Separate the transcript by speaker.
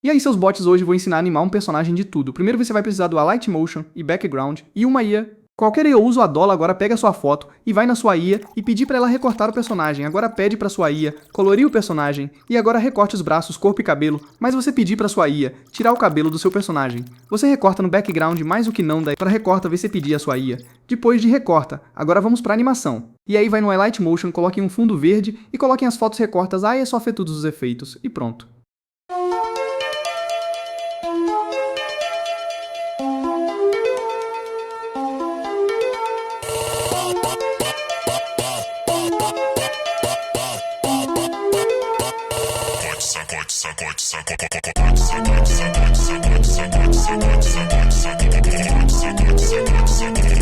Speaker 1: E aí seus bots hoje vou ensinar a animar um personagem de tudo. Primeiro você vai precisar do Alight Motion e Background e uma IA. Qualquer IA usa a Dola agora pega a sua foto e vai na sua IA e pedir para ela recortar o personagem. Agora pede para sua IA colorir o personagem e agora recorte os braços, corpo e cabelo, mas você pedir para sua IA tirar o cabelo do seu personagem. Você recorta no background mais o que não, daí para recorta você pedir a sua IA. Depois de recorta, agora vamos para animação. E aí vai no Highlight Motion, coloquem um fundo verde e coloquem as fotos recortas, aí é só ver todos os efeitos e pronto.
Speaker 2: Pode